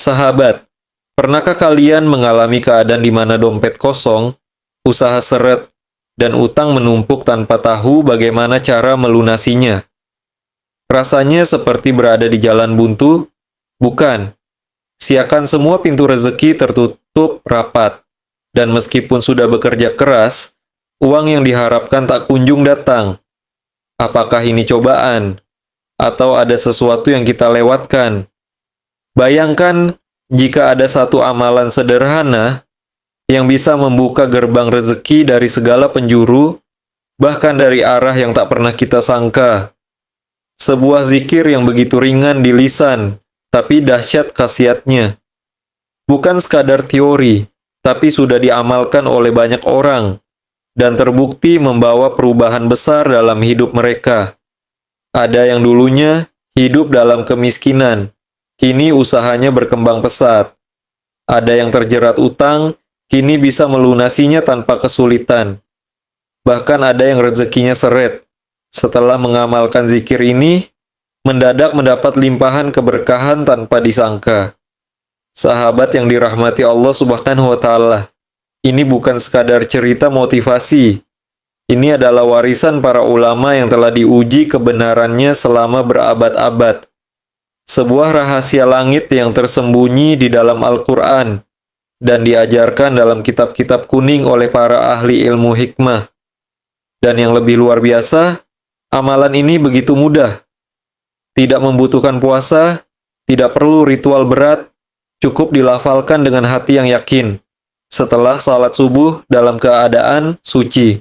Sahabat, pernahkah kalian mengalami keadaan di mana dompet kosong, usaha seret, dan utang menumpuk tanpa tahu bagaimana cara melunasinya? Rasanya seperti berada di jalan buntu? Bukan. Siakan semua pintu rezeki tertutup rapat. Dan meskipun sudah bekerja keras, uang yang diharapkan tak kunjung datang. Apakah ini cobaan? Atau ada sesuatu yang kita lewatkan? Bayangkan jika ada satu amalan sederhana yang bisa membuka gerbang rezeki dari segala penjuru, bahkan dari arah yang tak pernah kita sangka. Sebuah zikir yang begitu ringan di lisan, tapi dahsyat khasiatnya. Bukan sekadar teori, tapi sudah diamalkan oleh banyak orang, dan terbukti membawa perubahan besar dalam hidup mereka. Ada yang dulunya hidup dalam kemiskinan, kini usahanya berkembang pesat. Ada yang terjerat utang, kini bisa melunasinya tanpa kesulitan. Bahkan ada yang rezekinya seret. Setelah mengamalkan zikir ini, mendadak mendapat limpahan keberkahan tanpa disangka. Sahabat yang dirahmati Allah Subhanahu wa Ta'ala, ini bukan sekadar cerita motivasi. Ini adalah warisan para ulama yang telah diuji kebenarannya selama berabad-abad. Sebuah rahasia langit yang tersembunyi di dalam Al-Quran dan diajarkan dalam kitab-kitab kuning oleh para ahli ilmu hikmah. Dan yang lebih luar biasa, amalan ini begitu mudah. Tidak membutuhkan puasa, tidak perlu ritual berat, cukup dilafalkan dengan hati yang yakin. Setelah salat subuh dalam keadaan suci.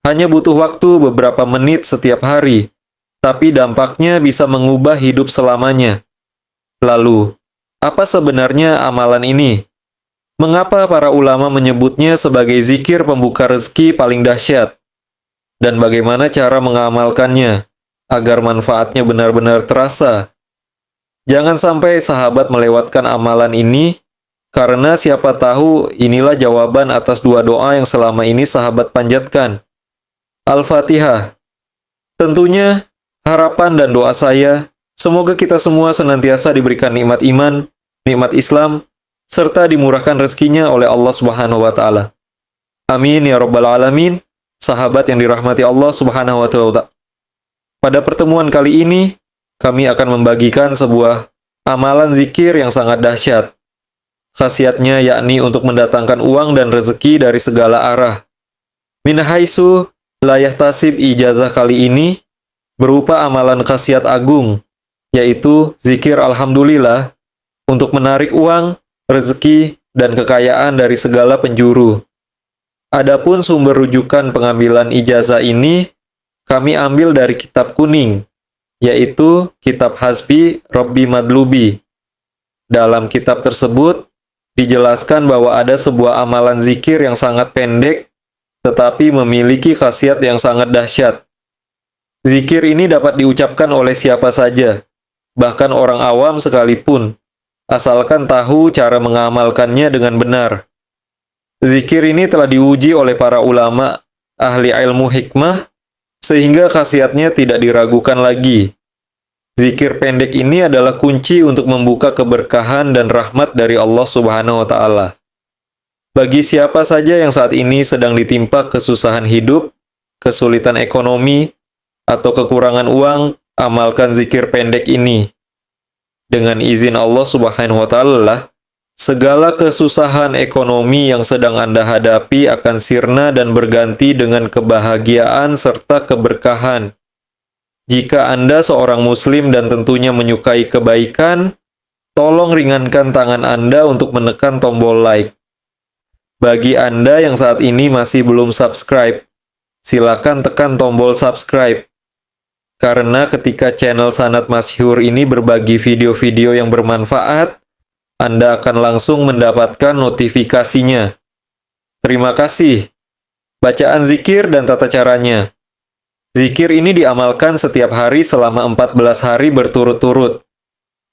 Hanya butuh waktu beberapa menit setiap hari, tapi dampaknya bisa mengubah hidup selamanya. Lalu, apa sebenarnya amalan ini? Mengapa para ulama menyebutnya sebagai zikir pembuka rezeki paling dahsyat? Dan bagaimana cara mengamalkannya, agar manfaatnya benar-benar terasa? Jangan sampai sahabat melewatkan amalan ini, karena siapa tahu inilah jawaban atas dua doa yang selama ini sahabat panjatkan. Al-Fatihah. Tentunya, harapan dan doa saya, semoga kita semua senantiasa diberikan nikmat iman, nikmat Islam, serta dimurahkan rezekinya oleh Allah Subhanahu wa Ta'ala. Amin ya Rabbal Alamin. Sahabat yang dirahmati Allah Subhanahu wa Ta'ala. Pada pertemuan kali ini, kami akan membagikan sebuah amalan zikir yang sangat dahsyat. Khasiatnya yakni untuk mendatangkan uang dan rezeki dari segala arah. Min haitsu la yahtasib ijazah kali ini berupa amalan khasiat agung, yaitu zikir Alhamdulillah untuk menarik uang, rezeki, dan kekayaan dari segala penjuru. Adapun sumber rujukan pengambilan ijazah ini kami ambil dari kitab kuning, yaitu Kitab Hasbi Rabbi Madlubi. Dalam kitab tersebut, dijelaskan bahwa ada sebuah amalan zikir yang sangat pendek, tetapi memiliki khasiat yang sangat dahsyat. Zikir ini dapat diucapkan oleh siapa saja, bahkan orang awam sekalipun, asalkan tahu cara mengamalkannya dengan benar. Zikir ini telah diuji oleh para ulama, ahli ilmu hikmah, sehingga khasiatnya tidak diragukan lagi. Zikir pendek ini adalah kunci untuk membuka keberkahan dan rahmat dari Allah Subhanahu wa Ta'ala. Bagi siapa saja yang saat ini sedang ditimpa kesusahan hidup, kesulitan ekonomi, atau kekurangan uang, amalkan zikir pendek ini. Dengan izin Allah Subhanahu wa Ta'ala, segala kesusahan ekonomi yang sedang Anda hadapi akan sirna dan berganti dengan kebahagiaan serta keberkahan. Jika Anda seorang Muslim dan tentunya menyukai kebaikan, tolong ringankan tangan Anda untuk menekan tombol like. Bagi Anda yang saat ini masih belum subscribe, silakan tekan tombol subscribe. Karena ketika channel Sanad Masyhur ini berbagi video-video yang bermanfaat, Anda akan langsung mendapatkan notifikasinya. Terima kasih. Bacaan zikir dan tata caranya. Zikir ini diamalkan setiap hari selama 14 hari berturut-turut.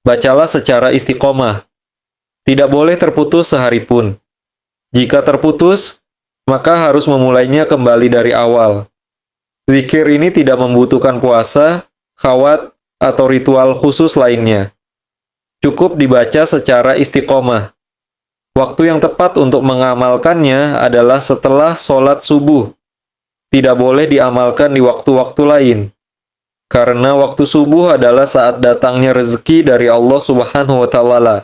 Bacalah secara istiqomah. Tidak boleh terputus sehari pun. Jika terputus, maka harus memulainya kembali dari awal. Zikir ini tidak membutuhkan puasa, khawat, atau ritual khusus lainnya. Cukup dibaca secara istiqomah. Waktu yang tepat untuk mengamalkannya adalah setelah sholat subuh. Tidak boleh diamalkan di waktu-waktu lain. Karena waktu subuh adalah saat datangnya rezeki dari Allah Subhanahu wa Ta'ala.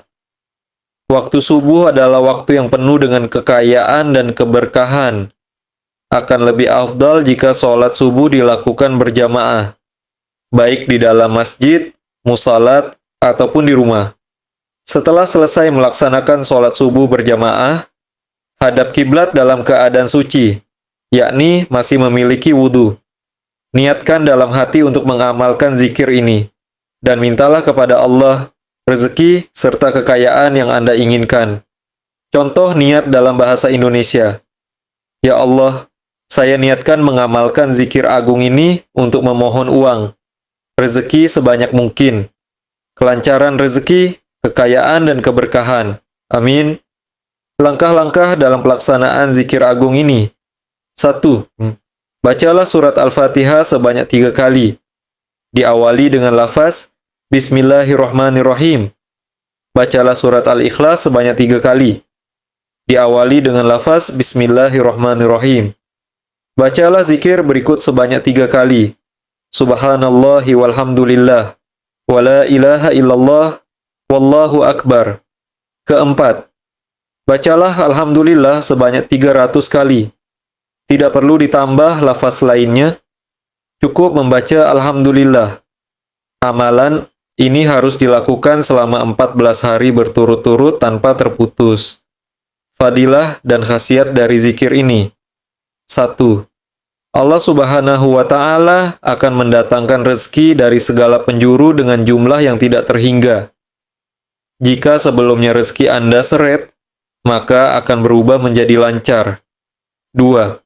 Waktu subuh adalah waktu yang penuh dengan kekayaan dan keberkahan. Akan lebih afdal jika sholat subuh dilakukan berjamaah, baik di dalam masjid, musalat, ataupun di rumah. Setelah selesai melaksanakan sholat subuh berjamaah, hadap kiblat dalam keadaan suci, yakni masih memiliki wudhu. Niatkan dalam hati untuk mengamalkan zikir ini, dan mintalah kepada Allah rezeki serta kekayaan yang Anda inginkan. Contoh niat dalam bahasa Indonesia. Ya Allah, saya niatkan mengamalkan zikir agung ini untuk memohon uang, rezeki sebanyak mungkin, kelancaran rezeki, kekayaan dan keberkahan. Amin. Langkah-langkah dalam pelaksanaan zikir agung ini. 1. Bacalah surat Al-Fatihah sebanyak 3 kali. Diawali dengan lafaz Bismillahirrahmanirrahim. Bacalah surat Al-Ikhlas sebanyak 3 kali. Diawali dengan lafaz Bismillahirrahmanirrahim. Bacalah zikir berikut sebanyak 3 kali. Subhanallahi walhamdulillah. Wala ilaha illallah. Wallahu akbar. Keempat, bacalah Alhamdulillah sebanyak 300 kali. Tidak perlu ditambah lafaz lainnya, cukup membaca Alhamdulillah. Amalan ini harus dilakukan selama 14 hari berturut-turut tanpa terputus. Fadilah dan khasiat dari zikir ini. 1. Allah Subhanahu wa Ta'ala akan mendatangkan rezeki dari segala penjuru dengan jumlah yang tidak terhingga. Jika sebelumnya rezeki Anda seret, maka akan berubah menjadi lancar. 2.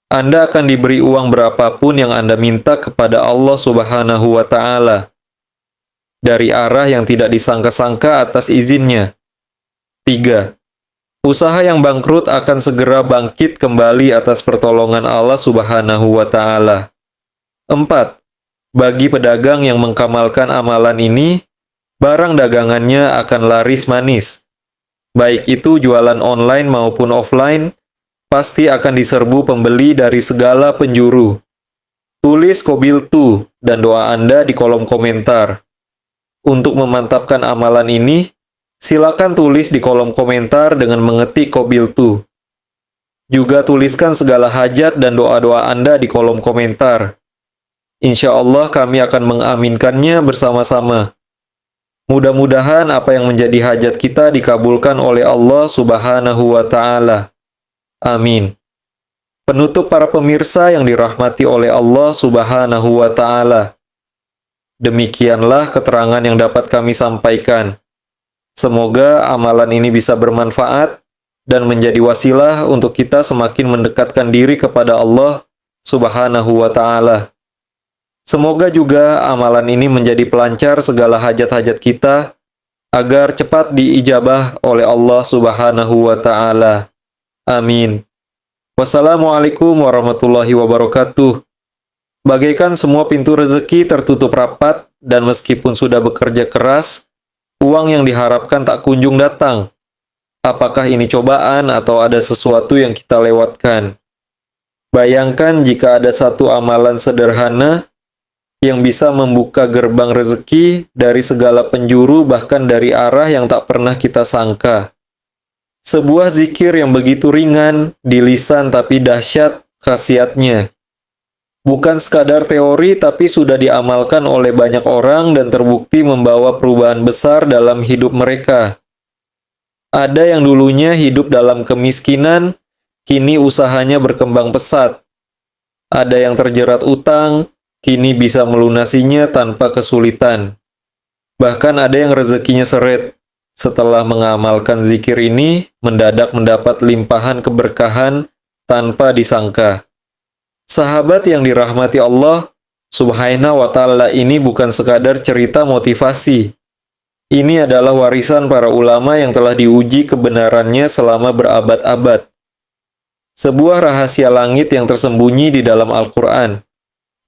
Anda akan diberi uang berapapun yang Anda minta kepada Allah Subhanahu wa Ta'ala, dari arah yang tidak disangka-sangka atas izinnya. 3. Usaha yang bangkrut akan segera bangkit kembali atas pertolongan Allah Subhanahu wa Ta'ala. 4. Bagi pedagang yang mengkamalkan amalan ini, barang dagangannya akan laris manis. Baik itu jualan online maupun offline, pasti akan diserbu pembeli dari segala penjuru. Tulis qabiltu dan doa Anda di kolom komentar. Untuk memantapkan amalan ini, silakan tulis di kolom komentar dengan mengetik qabiltu. Juga tuliskan segala hajat dan doa-doa Anda di kolom komentar. Insya Allah kami akan mengaminkannya bersama-sama. Mudah-mudahan apa yang menjadi hajat kita dikabulkan oleh Allah Subhanahu wa Ta'ala. Amin. Penutup para pemirsa yang dirahmati oleh Allah Subhanahu wa Ta'ala. Demikianlah keterangan yang dapat kami sampaikan. Semoga amalan ini bisa bermanfaat dan menjadi wasilah untuk kita semakin mendekatkan diri kepada Allah Subhanahu wa Ta'ala. Semoga juga amalan ini menjadi pelancar segala hajat-hajat kita agar cepat diijabah oleh Allah Subhanahu wa Ta'ala. Amin. Wassalamualaikum warahmatullahi wabarakatuh. Bagaikan semua pintu rezeki tertutup rapat dan meskipun sudah bekerja keras, uang yang diharapkan tak kunjung datang. Apakah ini cobaan atau ada sesuatu yang kita lewatkan? Bayangkan jika ada satu amalan sederhana yang bisa membuka gerbang rezeki dari segala penjuru bahkan dari arah yang tak pernah kita sangka. Sebuah zikir yang begitu ringan di lisan tapi dahsyat khasiatnya. Bukan sekadar teori tapi sudah diamalkan oleh banyak orang dan terbukti membawa perubahan besar dalam hidup mereka. Ada yang dulunya hidup dalam kemiskinan, kini usahanya berkembang pesat. Ada yang terjerat utang, kini bisa melunasinya tanpa kesulitan. Bahkan ada yang rezekinya seret. Setelah mengamalkan zikir ini, mendadak mendapat limpahan keberkahan tanpa disangka. Sahabat yang dirahmati Allah Subhanahu wa Ta'ala ini bukan sekadar cerita motivasi. Ini adalah warisan para ulama yang telah diuji kebenarannya selama berabad-abad. Sebuah rahasia langit yang tersembunyi di dalam Al-Quran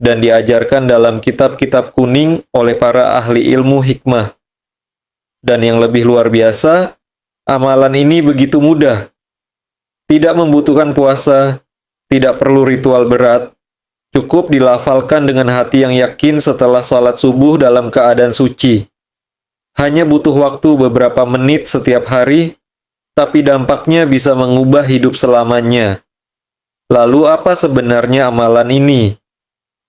dan diajarkan dalam kitab-kitab kuning oleh para ahli ilmu hikmah. Dan yang lebih luar biasa, amalan ini begitu mudah. Tidak membutuhkan puasa, tidak perlu ritual berat, cukup dilafalkan dengan hati yang yakin setelah sholat subuh dalam keadaan suci. Hanya butuh waktu beberapa menit setiap hari, tapi dampaknya bisa mengubah hidup selamanya. Lalu apa sebenarnya amalan ini?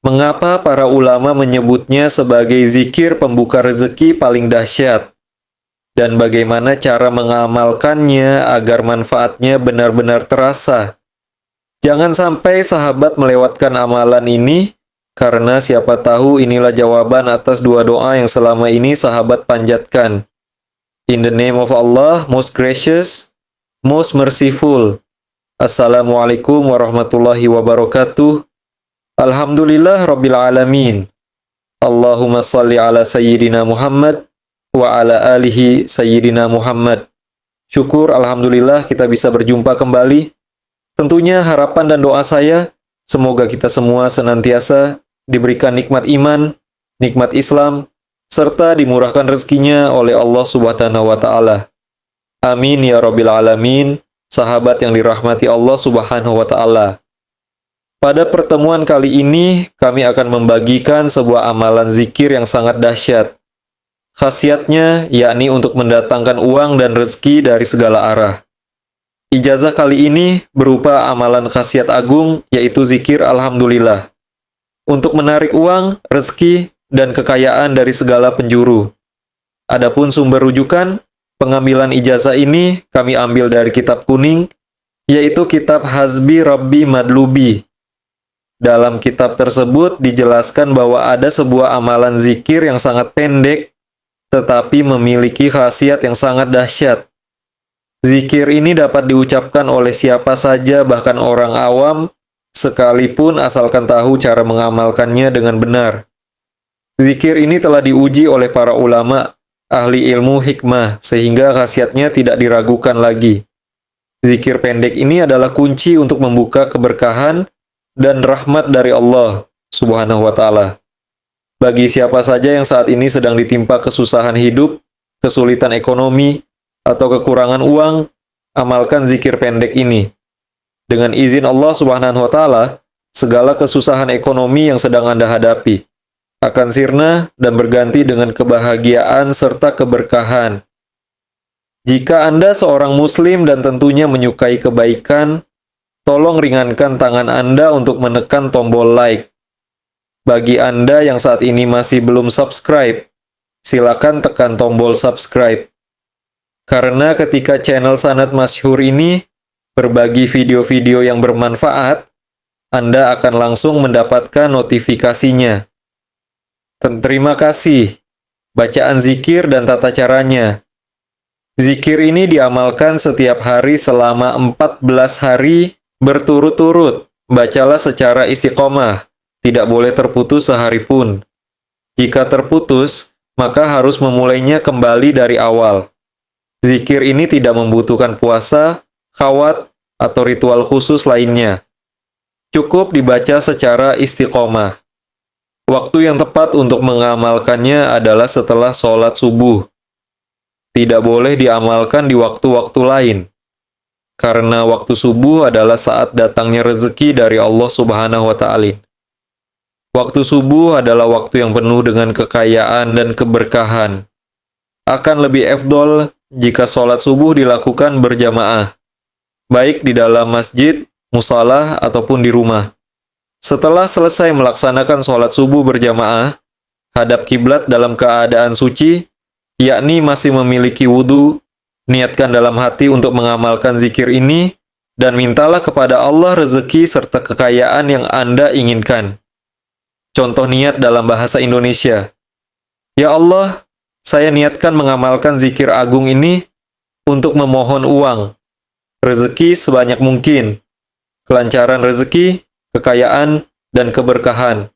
Mengapa para ulama menyebutnya sebagai zikir pembuka rezeki paling dahsyat? Dan bagaimana cara mengamalkannya agar manfaatnya benar-benar terasa? Jangan sampai sahabat melewatkan amalan ini, karena siapa tahu inilah jawaban atas dua doa yang selama ini sahabat panjatkan. In the name of Allah, most gracious, most merciful. Assalamualaikum warahmatullahi wabarakatuh. Alhamdulillah Rabbil Alamin. Allahumma salli ala Sayyidina Muhammad wa ala alihi Sayyidina Muhammad. Syukur Alhamdulillah kita bisa berjumpa kembali. Tentunya harapan dan doa saya, semoga kita semua senantiasa diberikan nikmat iman, nikmat Islam, serta dimurahkan rezekinya oleh Allah Subhanahu wa Ta'ala. Amin ya Rabbil Alamin, sahabat yang dirahmati Allah Subhanahu wa Ta'ala. Pada pertemuan kali ini, kami akan membagikan sebuah amalan zikir yang sangat dahsyat. Khasiatnya yakni untuk mendatangkan uang dan rezeki dari segala arah. Ijazah kali ini berupa amalan khasiat agung, yaitu zikir Alhamdulillah. Untuk menarik uang, rezeki, dan kekayaan dari segala penjuru. Adapun sumber rujukan, pengambilan ijazah ini kami ambil dari kitab kuning, yaitu kitab Hazbi Rabbi Madlubi. Dalam kitab tersebut dijelaskan bahwa ada sebuah amalan zikir yang sangat pendek, tetapi memiliki khasiat yang sangat dahsyat. Zikir ini dapat diucapkan oleh siapa saja, bahkan orang awam, sekalipun asalkan tahu cara mengamalkannya dengan benar. Zikir ini telah diuji oleh para ulama, ahli ilmu hikmah, sehingga khasiatnya tidak diragukan lagi. Zikir pendek ini adalah kunci untuk membuka keberkahan dan rahmat dari Allah Subhanahu wa Ta'ala. Bagi siapa saja yang saat ini sedang ditimpa kesusahan hidup, kesulitan ekonomi, atau kekurangan uang, amalkan zikir pendek ini. Dengan izin Allah Subhanahu wa Ta'ala, segala kesusahan ekonomi yang sedang Anda hadapi akan sirna dan berganti dengan kebahagiaan serta keberkahan. Jika Anda seorang Muslim dan tentunya menyukai kebaikan, tolong ringankan tangan Anda untuk menekan tombol like. Bagi Anda yang saat ini masih belum subscribe, silakan tekan tombol subscribe. Karena ketika channel Sanad Masyhur ini berbagi video-video yang bermanfaat, Anda akan langsung mendapatkan notifikasinya. Terima kasih. Bacaan zikir dan tata caranya. Zikir ini diamalkan setiap hari selama 14 hari berturut-turut. Bacalah secara istiqomah. Tidak boleh terputus sehari pun. Jika terputus, maka harus memulainya kembali dari awal. Zikir ini tidak membutuhkan puasa, khawat, atau ritual khusus lainnya. Cukup dibaca secara istiqomah. Waktu yang tepat untuk mengamalkannya adalah setelah sholat subuh. Tidak boleh diamalkan di waktu-waktu lain. Karena waktu subuh adalah saat datangnya rezeki dari Allah Subhanahu wa Ta'ala. Waktu subuh adalah waktu yang penuh dengan kekayaan dan keberkahan. Akan lebih afdol jika sholat subuh dilakukan berjamaah, baik di dalam masjid, musalah, ataupun di rumah. Setelah selesai melaksanakan sholat subuh berjamaah, hadap kiblat dalam keadaan suci, yakni masih memiliki wudhu, niatkan dalam hati untuk mengamalkan zikir ini, dan mintalah kepada Allah rezeki serta kekayaan yang Anda inginkan. Contoh niat dalam bahasa Indonesia. Ya Allah, saya niatkan mengamalkan zikir agung ini untuk memohon uang, rezeki sebanyak mungkin, kelancaran rezeki, kekayaan, dan keberkahan.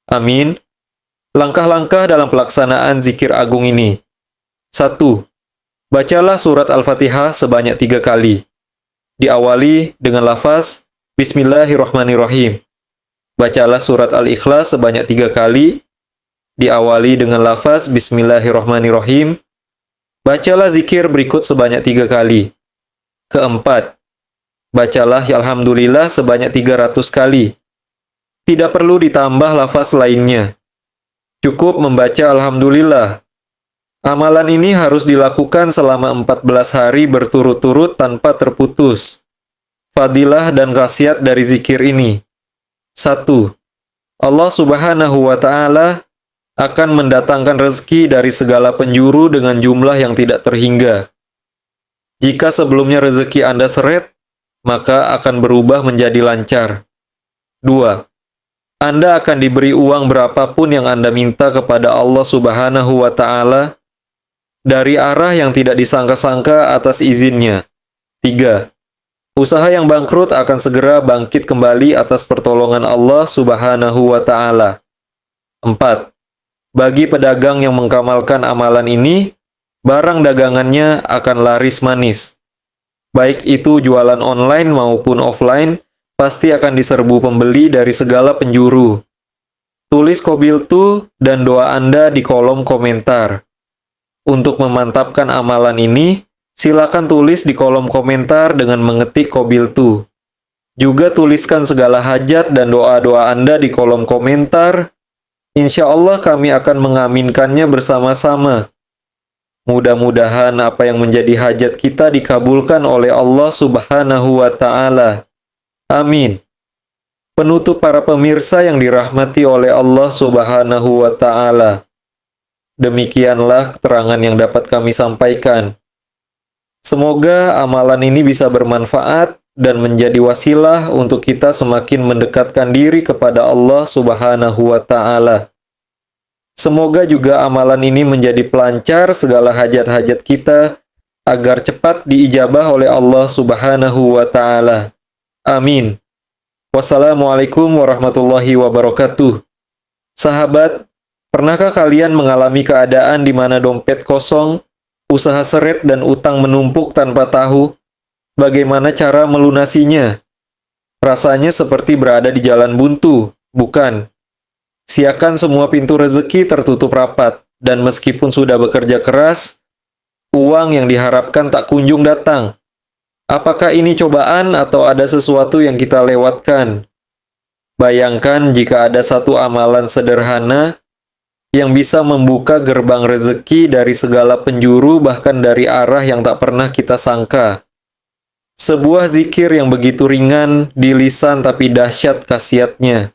Amin. Langkah-langkah dalam pelaksanaan zikir agung ini. 1. Bacalah surat Al-Fatihah sebanyak 3 kali. Diawali dengan lafaz Bismillahirrahmanirrahim. Bacalah surat Al-Ikhlas sebanyak 3 kali. Diawali dengan lafaz Bismillahirrahmanirrahim. Bacalah zikir berikut sebanyak 3 kali. Keempat, bacalah Alhamdulillah sebanyak 300 kali. Tidak perlu ditambah lafaz lainnya. Cukup membaca Alhamdulillah. Amalan ini harus dilakukan selama 14 hari berturut-turut tanpa terputus. Fadilah dan khasiat dari zikir ini. 1. Allah Subhanahu wa Ta'ala akan mendatangkan rezeki dari segala penjuru dengan jumlah yang tidak terhingga. Jika sebelumnya rezeki Anda seret, maka akan berubah menjadi lancar. 2. Anda akan diberi uang berapapun yang Anda minta kepada Allah Subhanahu wa Ta'ala dari arah yang tidak disangka-sangka atas izinnya. 3. Usaha yang bangkrut akan segera bangkit kembali atas pertolongan Allah Subhanahu wa Ta'ala. 4. Bagi pedagang yang mengamalkan amalan ini, barang dagangannya akan laris manis. Baik itu jualan online maupun offline, pasti akan diserbu pembeli dari segala penjuru. Tulis qabiltu dan doa Anda di kolom komentar. Untuk memantapkan amalan ini, silakan tulis di kolom komentar dengan mengetik qabiltu. Juga tuliskan segala hajat dan doa-doa Anda di kolom komentar. Insya Allah kami akan mengaminkannya bersama-sama. Mudah-mudahan apa yang menjadi hajat kita dikabulkan oleh Allah Subhanahu wa Ta'ala. Amin. Penutup para pemirsa yang dirahmati oleh Allah Subhanahu wa Ta'ala. Demikianlah keterangan yang dapat kami sampaikan. Semoga amalan ini bisa bermanfaat dan menjadi wasilah untuk kita semakin mendekatkan diri kepada Allah Subhanahu wa Ta'ala. Semoga juga amalan ini menjadi pelancar segala hajat-hajat kita agar cepat diijabah oleh Allah Subhanahu wa Ta'ala. Amin. Wassalamualaikum warahmatullahi wabarakatuh. Sahabat, pernahkah kalian mengalami keadaan di mana dompet kosong, usaha seret dan utang menumpuk tanpa tahu bagaimana cara melunasinya? Rasanya seperti berada di jalan buntu, bukan? Siakan semua pintu rezeki tertutup rapat, dan meskipun sudah bekerja keras, uang yang diharapkan tak kunjung datang. Apakah ini cobaan atau ada sesuatu yang kita lewatkan? Bayangkan jika ada satu amalan sederhana yang bisa membuka gerbang rezeki dari segala penjuru bahkan dari arah yang tak pernah kita sangka. Sebuah zikir yang begitu ringan di lisan tapi dahsyat khasiatnya.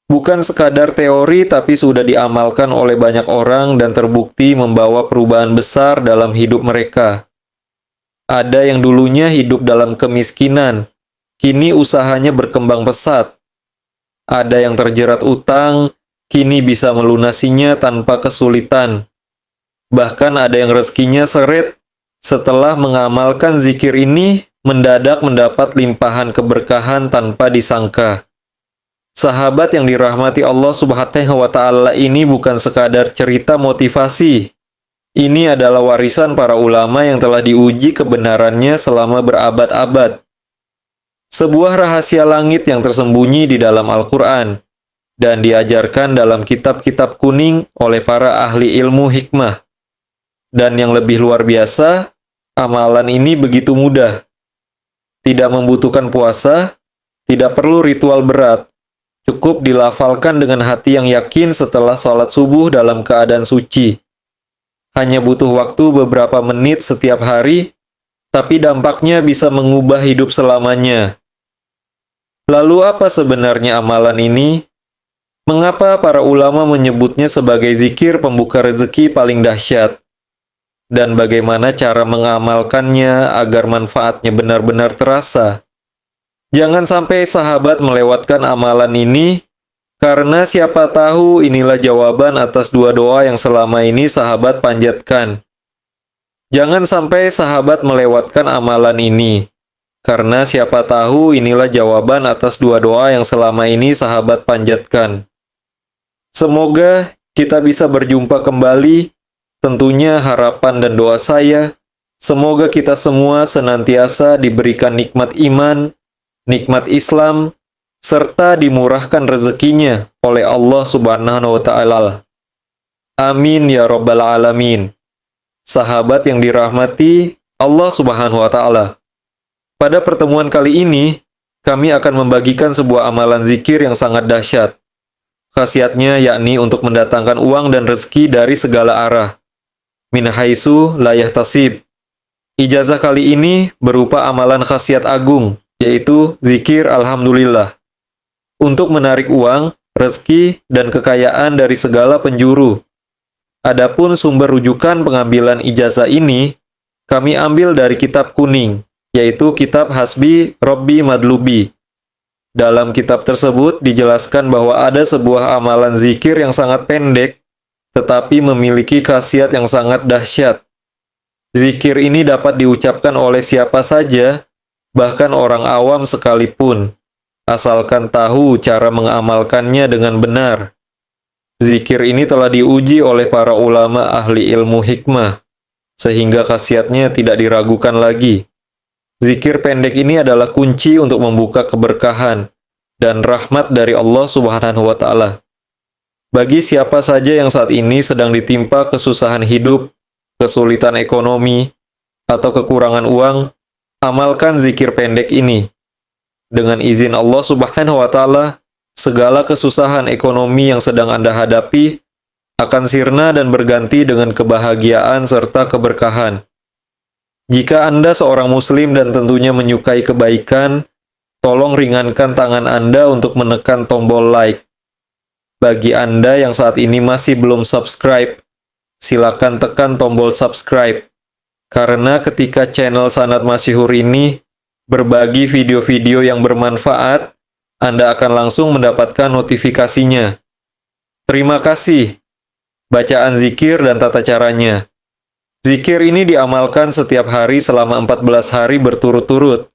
Bukan sekadar teori tapi sudah diamalkan oleh banyak orang dan terbukti membawa perubahan besar dalam hidup mereka. Ada yang dulunya hidup dalam kemiskinan, kini usahanya berkembang pesat. Ada yang terjerat utang, kini bisa melunasinya tanpa kesulitan. Bahkan ada yang rezekinya seret, setelah mengamalkan zikir ini, mendadak mendapat limpahan keberkahan tanpa disangka. Sahabat yang dirahmati Allah Subhanahu wa Ta'ala ini bukan sekadar cerita motivasi. Ini adalah warisan para ulama yang telah diuji kebenarannya selama berabad-abad. Sebuah rahasia langit yang tersembunyi di dalam Al-Quran dan diajarkan dalam kitab-kitab kuning oleh para ahli ilmu hikmah. Dan yang lebih luar biasa, amalan ini begitu mudah. Tidak membutuhkan puasa, tidak perlu ritual berat. Cukup dilafalkan dengan hati yang yakin setelah sholat subuh dalam keadaan suci. Hanya butuh waktu beberapa menit setiap hari, tapi dampaknya bisa mengubah hidup selamanya. Lalu apa sebenarnya amalan ini? Mengapa para ulama menyebutnya sebagai zikir pembuka rezeki paling dahsyat? Dan bagaimana cara mengamalkannya agar manfaatnya benar-benar terasa? Jangan sampai sahabat melewatkan amalan ini, karena siapa tahu inilah jawaban atas dua doa yang selama ini sahabat panjatkan. Jangan sampai sahabat melewatkan amalan ini, karena siapa tahu inilah jawaban atas dua doa yang selama ini sahabat panjatkan. Semoga kita bisa berjumpa kembali, tentunya harapan dan doa saya, semoga kita semua senantiasa diberikan nikmat iman, nikmat Islam, serta dimurahkan rezekinya oleh Allah Subhanahu wa Ta'ala. Amin ya Rabbal Alamin. sahabat yang dirahmati Allah Subhanahu wa Ta'ala. Pada pertemuan kali ini, kami akan membagikan sebuah amalan zikir yang sangat dahsyat. Khasiatnya yakni untuk mendatangkan uang dan rezeki dari segala arah. Min haitsu la yahtasib. Ijazah kali ini berupa amalan khasiat agung, yaitu zikir alhamdulillah. Untuk menarik uang, rezeki, dan kekayaan dari segala penjuru. Adapun sumber rujukan pengambilan ijazah ini, kami ambil dari kitab kuning, yaitu kitab Hasbi Robbi Madlubi. Dalam kitab tersebut dijelaskan bahwa ada sebuah amalan zikir yang sangat pendek, tetapi memiliki khasiat yang sangat dahsyat. Zikir ini dapat diucapkan oleh siapa saja, bahkan orang awam sekalipun, asalkan tahu cara mengamalkannya dengan benar. Zikir ini telah diuji oleh para ulama ahli ilmu hikmah, sehingga khasiatnya tidak diragukan lagi. Zikir pendek ini adalah kunci untuk membuka keberkahan dan rahmat dari Allah Subhanahu wa Ta'ala. Bagi siapa saja yang saat ini sedang ditimpa kesusahan hidup, kesulitan ekonomi, atau kekurangan uang, amalkan zikir pendek ini. Dengan izin Allah Subhanahu wa Ta'ala, segala kesusahan ekonomi yang sedang Anda hadapi akan sirna dan berganti dengan kebahagiaan serta keberkahan. Jika Anda seorang Muslim dan tentunya menyukai kebaikan, tolong ringankan tangan Anda untuk menekan tombol like. Bagi Anda yang saat ini masih belum subscribe, silakan tekan tombol subscribe. Karena ketika channel Sanad Masyhur ini berbagi video-video yang bermanfaat, Anda akan langsung mendapatkan notifikasinya. Terima kasih. Bacaan zikir dan tata caranya. Zikir ini diamalkan setiap hari selama 14 hari berturut-turut.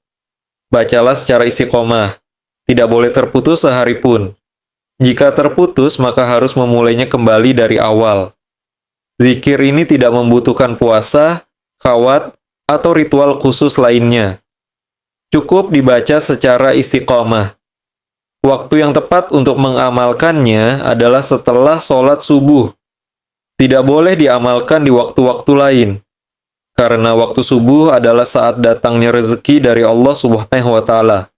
Bacalah secara istiqomah. Tidak boleh terputus sehari pun. Jika terputus, maka harus memulainya kembali dari awal. Zikir ini tidak membutuhkan puasa, khawat, atau ritual khusus lainnya. Cukup dibaca secara istiqomah. Waktu yang tepat untuk mengamalkannya adalah setelah sholat subuh. Tidak boleh diamalkan di waktu-waktu lain. Karena waktu subuh adalah saat datangnya rezeki dari Allah Subhanahu wa Ta'ala.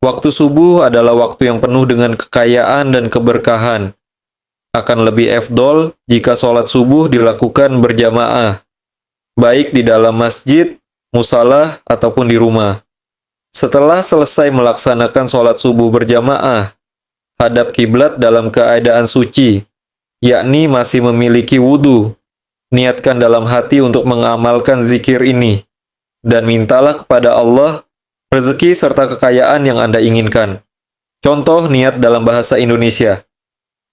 Waktu subuh adalah waktu yang penuh dengan kekayaan dan keberkahan. Akan lebih afdol jika sholat subuh dilakukan berjamaah, baik di dalam masjid, musalah, ataupun di rumah. Setelah selesai melaksanakan sholat subuh berjamaah, hadap kiblat dalam keadaan suci, yakni masih memiliki wudhu. Niatkan dalam hati untuk mengamalkan zikir ini, dan mintalah kepada Allah rezeki serta kekayaan yang Anda inginkan. Contoh niat dalam bahasa Indonesia.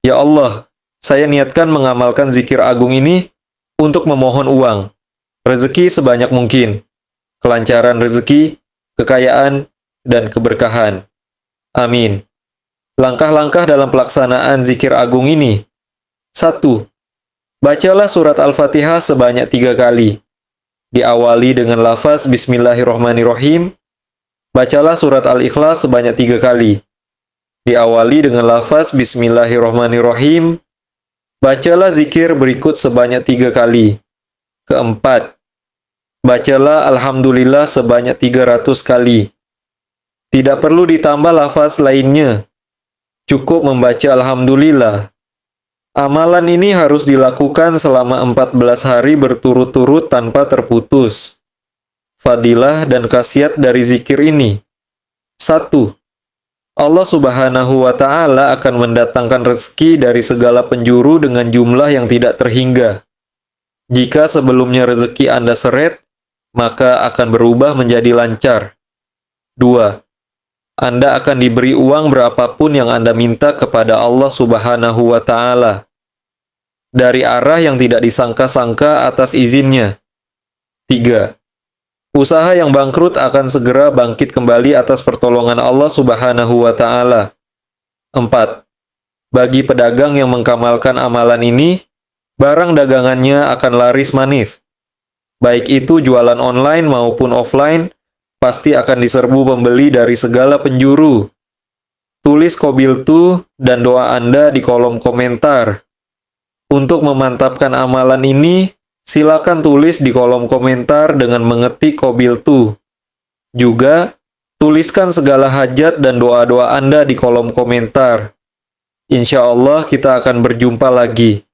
Ya Allah, saya niatkan mengamalkan zikir agung ini untuk memohon uang, rezeki sebanyak mungkin, kelancaran rezeki, kekayaan, dan keberkahan. Amin. Langkah-langkah dalam pelaksanaan zikir agung ini. 1. Bacalah surat Al-Fatihah sebanyak 3 kali. Diawali dengan lafaz Bismillahirrahmanirrahim. Bacalah surat Al-Ikhlas sebanyak 3 kali. Diawali dengan lafaz Bismillahirrahmanirrahim. Bacalah zikir berikut sebanyak 3 kali. Keempat, bacalah Alhamdulillah sebanyak 300 kali. Tidak perlu ditambah lafaz lainnya. Cukup membaca Alhamdulillah. Amalan ini harus dilakukan selama 14 hari berturut-turut tanpa terputus. Fadilah dan khasiat dari zikir ini. 1. Allah Subhanahu wa Ta'ala akan mendatangkan rezeki dari segala penjuru dengan jumlah yang tidak terhingga. Jika sebelumnya rezeki Anda seret, maka akan berubah menjadi lancar. 2. Anda akan diberi uang berapapun yang Anda minta kepada Allah Subhanahu wa Ta'ala. Dari arah yang tidak disangka-sangka atas izinnya. 3. Usaha yang bangkrut akan segera bangkit kembali atas pertolongan Allah Subhanahu wa Ta'ala. 4. Bagi pedagang yang mengamalkan amalan ini, barang dagangannya akan laris manis. Baik itu jualan online maupun offline, pasti akan diserbu pembeli dari segala penjuru. Tulis qabiltu dan doa Anda di kolom komentar. Untuk memantapkan amalan ini, Silakan tulis di kolom komentar dengan mengetik Qabiltu. Juga, tuliskan segala hajat dan doa-doa Anda di kolom komentar. Insya Allah kita akan berjumpa lagi.